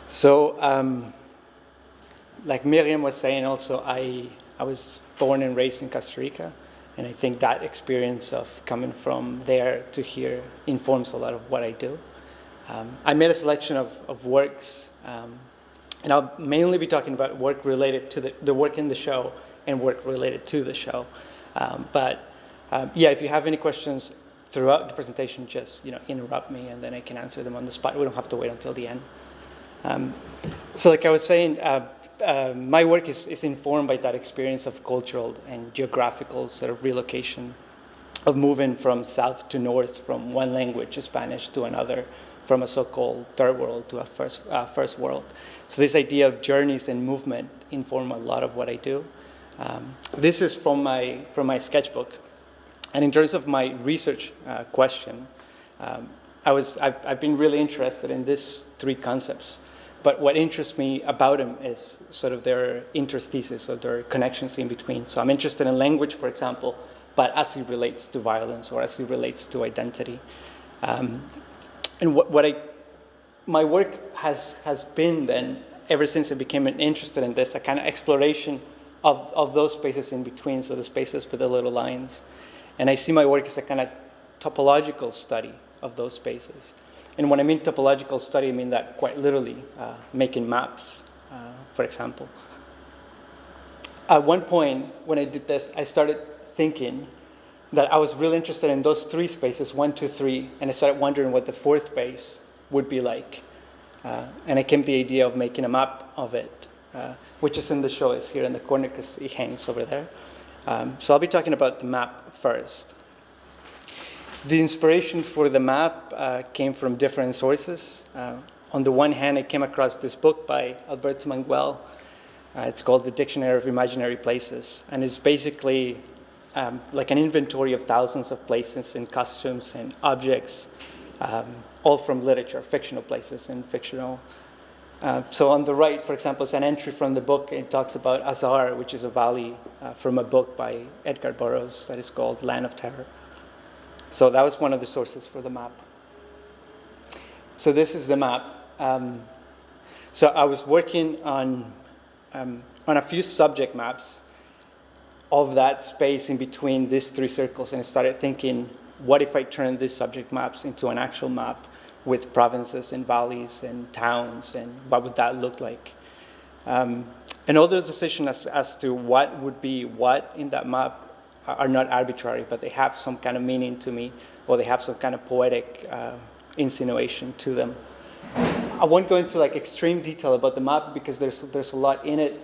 So, like Miriam was saying also, I was born and raised in Costa Rica, and I think that experience of coming from there to here informs a lot of what I do. I made a selection of works, and I'll mainly be talking about work related to the work in the show and work related to the show. If you have any questions throughout the presentation, just interrupt me, and then I can answer them on the spot. We don't have to wait until the end. So like I was saying, my work is informed by that experience of cultural and geographical sort of relocation, of moving from south to north, from one language, Spanish, to another, from a so-called third world to a first world. So this idea of journeys and movement inform a lot of what I do. This is from my sketchbook. And in terms of my research question, I've been really interested in these three concepts. But what interests me about them is sort of their interstices or their connections in between. So I'm interested in language, for example, but as it relates to violence or as it relates to identity. And my work has been then, ever since I became interested in this, a kind of exploration of those spaces in between, so the spaces with the little lines. And I see my work as a kind of topological study of those spaces. And when I mean topological study, I mean that quite literally, making maps, for example. At one point, when I did this, I started thinking that I was really interested in those three spaces, 1, 2, 3, and I started wondering what the fourth space would be like. And I came to the idea of making a map of it, which is in the show. It's here in the corner because it hangs over there. So I'll be talking about the map first. The inspiration for the map came from different sources. On the one hand, I came across this book by Alberto Manguel. It's called The Dictionary of Imaginary Places, and it's basically like an inventory of thousands of places and costumes and objects, all from literature, fictional places and fictional. So on the right, for example, is an entry from the book. It talks about Azar, which is a valley from a book by Edgar Burroughs that is called Land of Terror. So that was one of the sources for the map. So this is the map. So I was working on a few subject maps of that space in between these three circles, and I started thinking, what if I turned these subject maps into an actual map with provinces and valleys and towns, and what would that look like? And all those decisions as to what would be what in that map are not arbitrary, but they have some kind of meaning to me, or they have some kind of poetic insinuation to them. I won't go into like extreme detail about the map because there's a lot in it,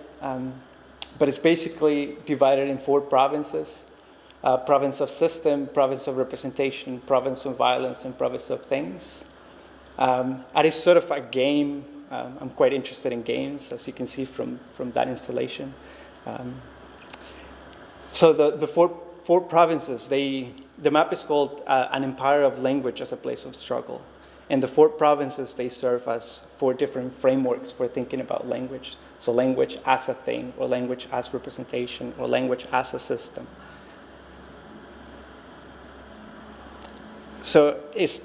but it's basically divided in 4 provinces: province of system, province of representation, province of violence, and province of things. And it's sort of a game. I'm quite interested in games, as you can see from that installation. So the four provinces, the map is called An Empire of Language as a Place of Struggle. And the 4 provinces, they serve as 4 different frameworks for thinking about language. So language as a thing, or language as representation, or language as a system. So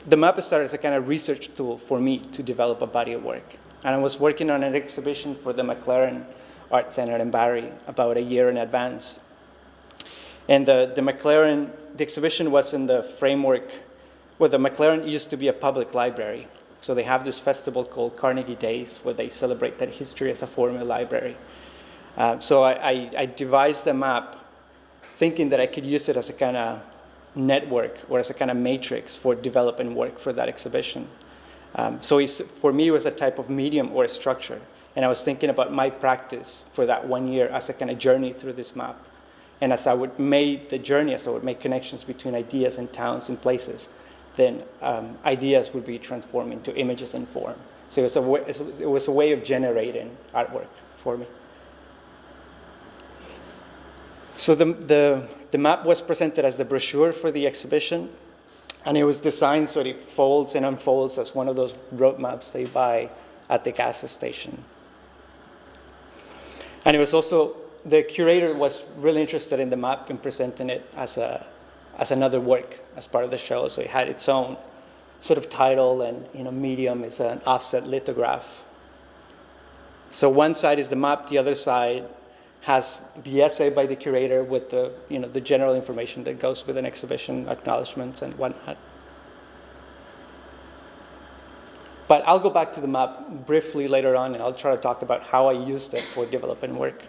the map started as a kind of research tool for me to develop a body of work. And I was working on an exhibition for the MacLaren Arts Centre in Barrie about a year in advance. And the exhibition was in the framework, well, the MacLaren used to be a public library. So they have this festival called Carnegie Days, where they celebrate that history as a former library. So I devised the map thinking that I could use it as a kind of network or as a kind of matrix for developing work for that exhibition. So for me, it was a type of medium or a structure. And I was thinking about my practice for that 1 year as a kind of journey through this map. And as I would make the journey, as I would make connections between ideas and towns and places, then ideas would be transformed into images and form. So it was a way of generating artwork for me. So the map was presented as the brochure for the exhibition, and it was designed so it folds and unfolds as one of those road maps they buy at the gas station. And it was also, the curator was really interested in the map and presenting it as another work as part of the show. So it had its own sort of title, and medium is an offset lithograph. So one side is the map, the other side has the essay by the curator with the, the general information that goes with an exhibition, acknowledgements and whatnot. But I'll go back to the map briefly later on, and I'll try to talk about how I used it for developing work.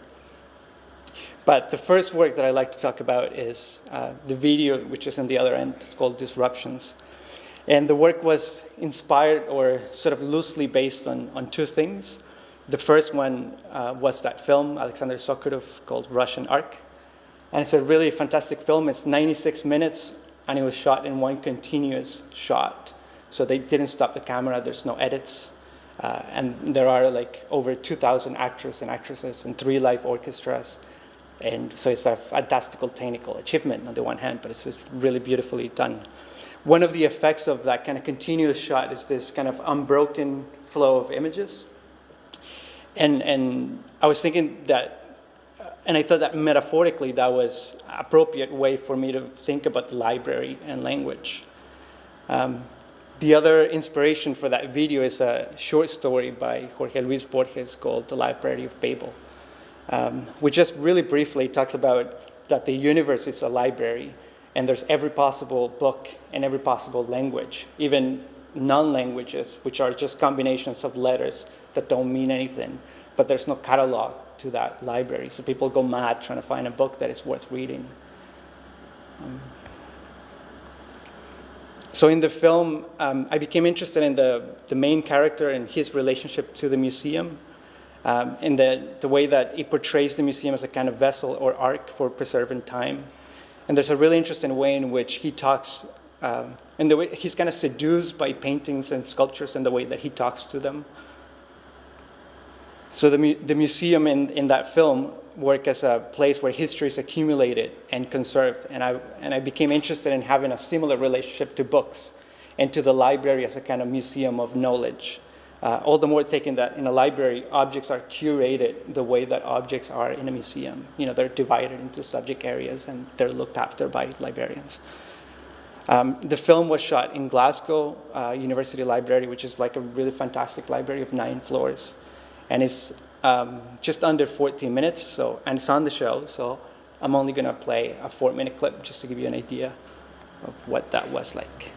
But the first work that I like to talk about is the video, which is on the other end. It's called Disruptions. And the work was inspired or sort of loosely based on two things. The first one was that film, Alexander Sokurov, called Russian Ark. And it's a really fantastic film. It's 96 minutes, and it was shot in one continuous shot. So they didn't stop the camera. There's no edits. And there are like over 2,000 actors and actresses and 3 live orchestras. And so it's a fantastical technical achievement on the one hand, but it's just really beautifully done. One of the effects of that kind of continuous shot is this kind of unbroken flow of images. And I was thinking that, and I thought that metaphorically that was an appropriate way for me to think about library and language. The other inspiration for that video is a short story by Jorge Luis Borges called The Library of Babel, which just really briefly talks about that the universe is a library, and there's every possible book and every possible language, even non-languages, which are just combinations of letters that don't mean anything, but there's no catalog to that library. So people go mad trying to find a book that is worth reading. So in the film, I became interested in the main character and his relationship to the museum, in the way that he portrays the museum as a kind of vessel or ark for preserving time. And there's a really interesting way in which he talks, and the way he's kind of seduced by paintings and sculptures and the way that he talks to them. So the museum in that film work as a place where history is accumulated and conserved. And I became interested in having a similar relationship to books and to the library as a kind of museum of knowledge. All the more taking that in a library, objects are curated the way that objects are in a museum. They're divided into subject areas and they're looked after by librarians. The film was shot in Glasgow University Library, which is like a really fantastic library of 9 floors. And it's just under 14 minutes, and it's on the show, so I'm only going to play a 4-minute clip just to give you an idea of what that was like.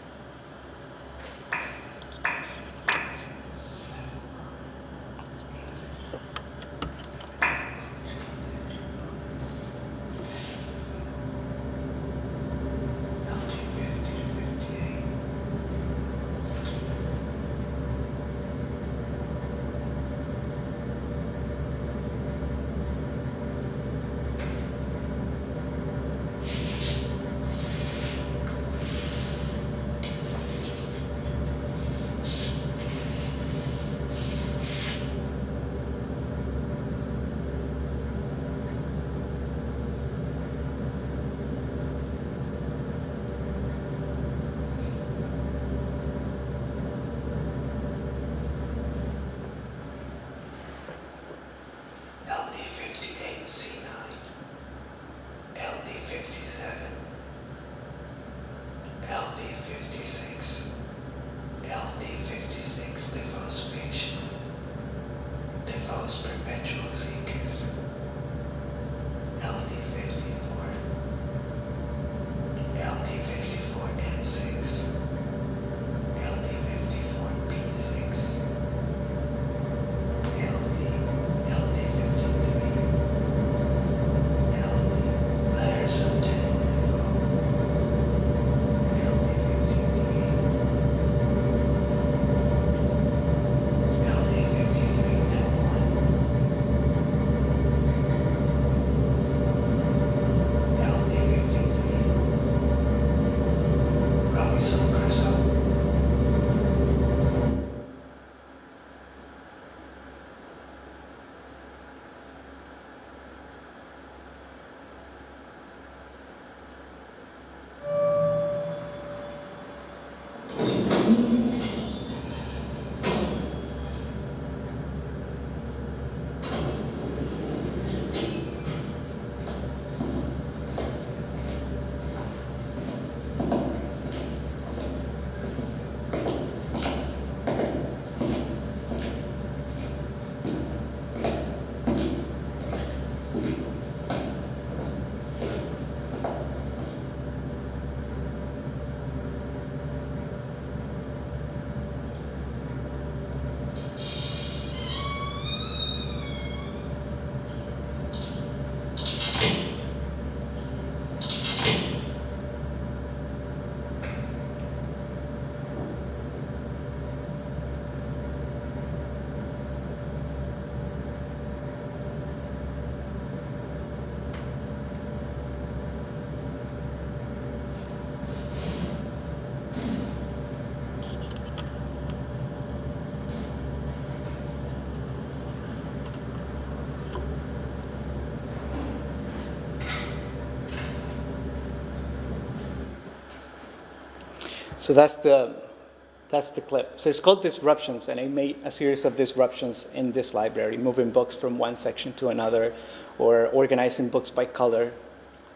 So that's the clip. So it's called Disruptions, and I made a series of disruptions in this library, moving books from one section to another, or organizing books by color.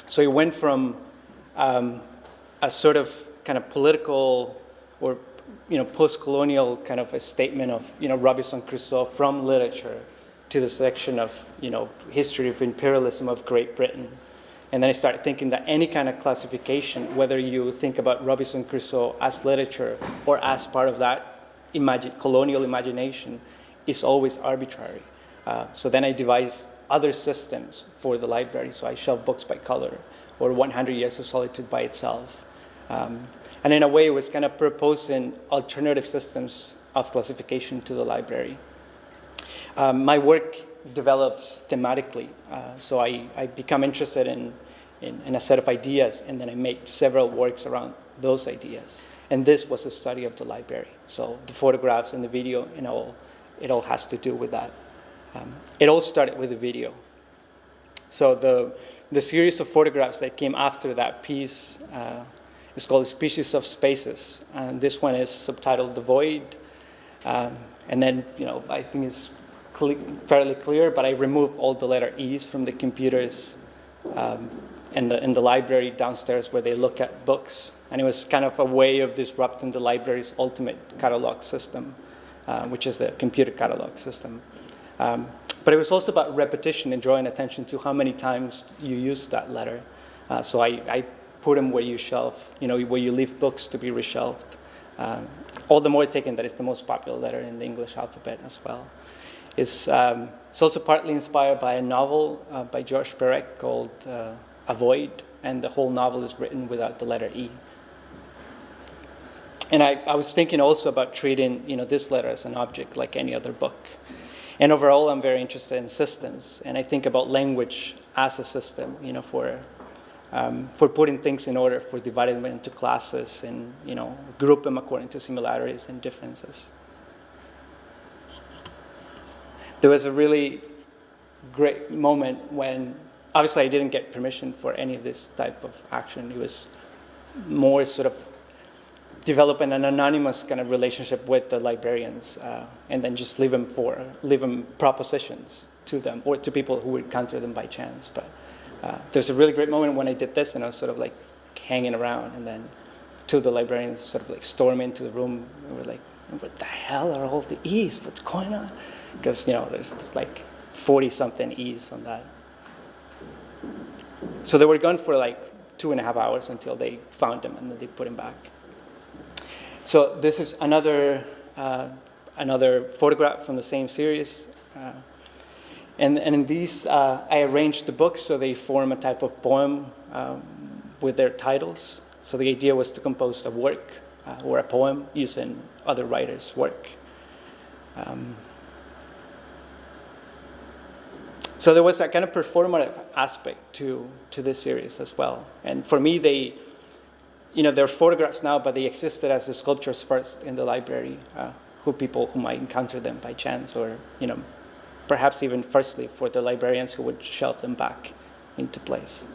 So it went from a sort of kind of political or post-colonial kind of a statement of Robinson Crusoe from literature to the section of history of imperialism of Great Britain. And then I started thinking that any kind of classification, whether you think about Robinson Crusoe as literature or as part of that colonial imagination, is always arbitrary. So then I devised other systems for the library. So I shelved books by color, or 100 Years of Solitude by itself. And in a way, it was kind of proposing alternative systems of classification to the library. My work develops thematically. So I become interested in a set of ideas, and then I make several works around those ideas. And this was a study of the library. So the photographs and the video, it all has to do with that. It all started with the video. So the series of photographs that came after that piece is called Species of Spaces. And this one is subtitled The Void. And then, I think it's fairly clear, but I removed all the letter E's from the computers in the library downstairs where they look at books. And it was kind of a way of disrupting the library's ultimate catalog system, which is the computer catalog system. But it was also about repetition and drawing attention to how many times you use that letter. So I put them where you shelve, where you leave books to be reshelved. All the more taken that it's the most popular letter in the English alphabet as well. It's also partly inspired by a novel by George Perec called A Void, and the whole novel is written without the letter E. And I was thinking also about treating this letter as an object like any other book. And overall, I'm very interested in systems, and I think about language as a system, for putting things in order, for dividing them into classes, and group them according to similarities and differences. There was a really great moment when, obviously I didn't get permission for any of this type of action. It was more sort of developing an anonymous kind of relationship with the librarians, and then just leave them propositions to them, or to people who would encounter them by chance. But there's a really great moment when I did this, and I was sort of like hanging around, and then two of the librarians sort of like storm into the room, and we're like, what the hell are all the E's? What's going on? Because there's like 40-something E's on that. So they were gone for like 2.5 hours until they found them, and then they put them back. So this is another photograph from the same series. And in these, I arranged the books so they form a type of poem with their titles. So the idea was to compose a work or a poem using other writers' work. So there was that kind of performative aspect to this series as well. And for me, they're photographs now, but they existed as the sculptures first in the library, people who might encounter them by chance, or perhaps even firstly for the librarians who would shelve them back into place.